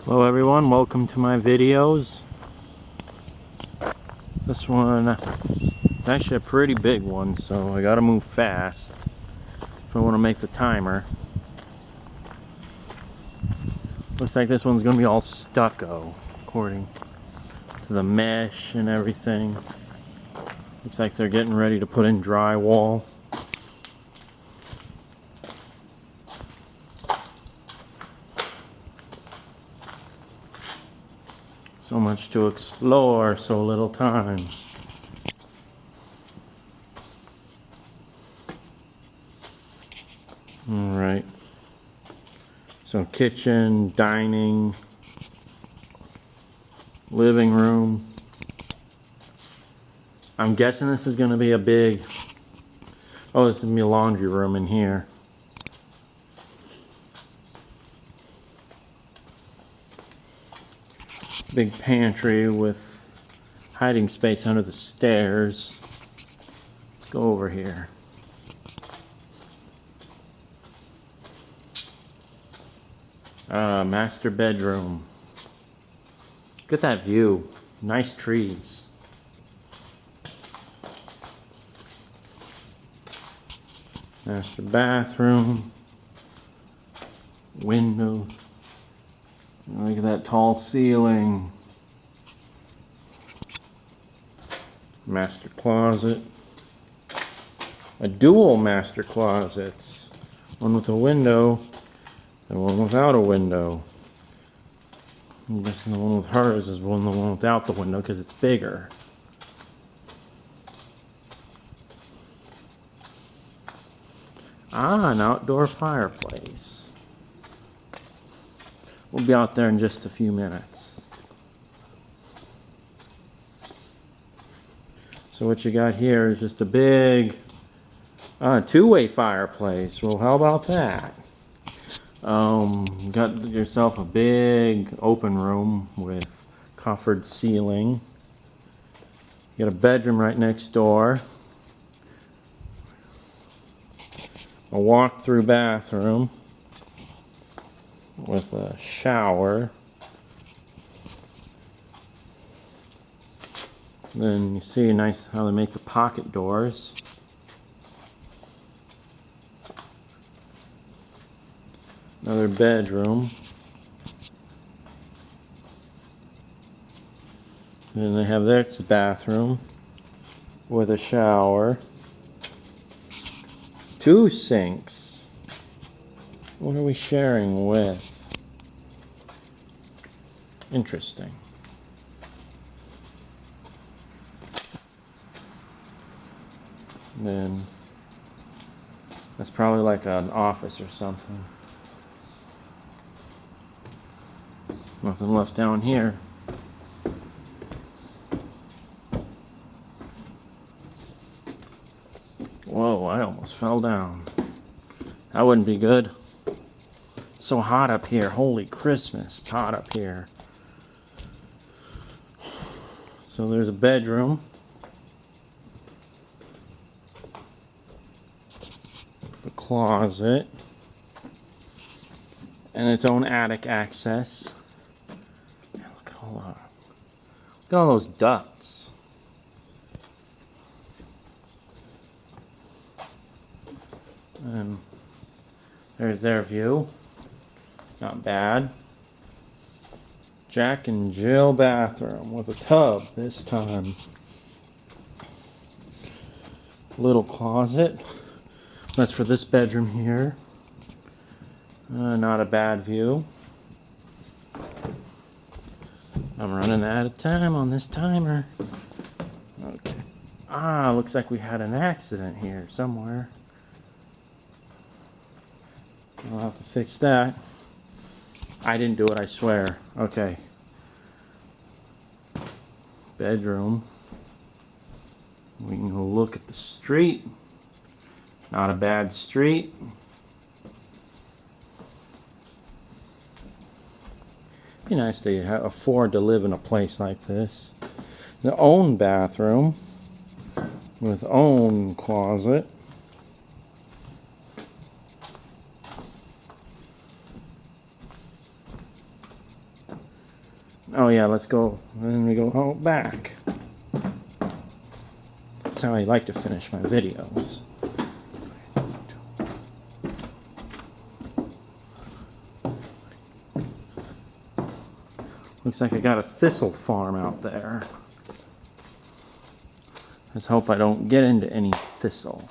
Hello everyone, welcome to my videos. This one is actually a pretty big one, so I gotta move fast if I want to make the timer. Looks like this one's gonna be all stucco according to the mesh and everything. Looks like they're getting ready to put in drywall. So much to explore, so little time. Alright. So kitchen, dining, living room. I'm guessing this is going to be a big... Oh, this is going to be a laundry room in here. Big pantry with hiding space under the stairs. Let's go over here. Master bedroom. Look at that view. Nice trees. Master bathroom. Window. Look at that tall ceiling. Master closet. A dual master closets. One with a window and one without a window. I'm guessing the one with hers is the one without the window because it's bigger. Ah, an outdoor fireplace. We'll be out there in just a few minutes. So what you got here is just a big two-way fireplace. Well, how about that? You got yourself a big open room with coffered ceiling. You got a bedroom right next door. A walk-through bathroom with a shower. Then you see nice how they make the pocket doors. Another bedroom. Then they have their bathroom with a shower. Two sinks. What are we sharing with? Interesting. Then that's probably like an office or something. Nothing left down here. Whoa, I almost fell down. That wouldn't be good. It's so hot up here. Holy Christmas, it's hot up here. So there's a bedroom. The closet. And its own attic access. Look at all those ducts. And there's their view. Not bad. Jack and Jill bathroom with a tub this time. Little closet. That's for this bedroom here. Not a bad view. I'm running out of time on this timer. Okay. Ah, looks like we had an accident here somewhere. I'll have to fix that. I didn't do it, I swear. Okay. Bedroom. We can go look at the street. Not a bad street. Be nice to afford to live in a place like this. The own bathroom with own closet. Oh yeah, let's go. And then we go out back. That's how I like to finish my videos. Looks like I got a thistle farm out there. Let's hope I don't get into any thistle,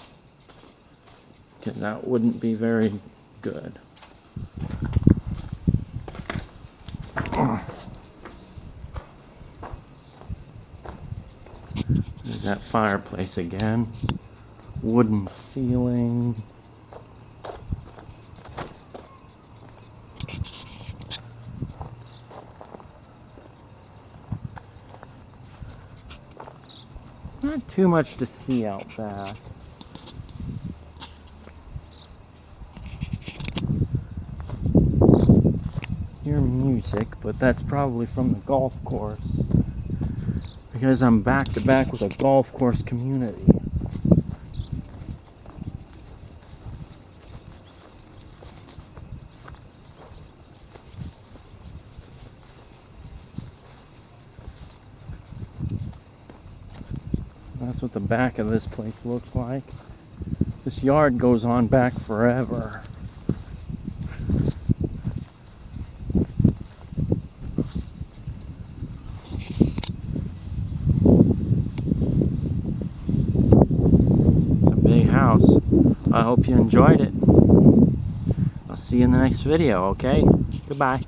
because that wouldn't be very good. There's that fireplace again. Wooden ceiling. Not too much to see out back. Hear music, but that's probably from the golf course, because I'm back to back with a golf course community. That's what the back of this place looks like. This yard goes on back forever. It's a big house. I hope you enjoyed it. I'll see you in the next video, okay? Goodbye.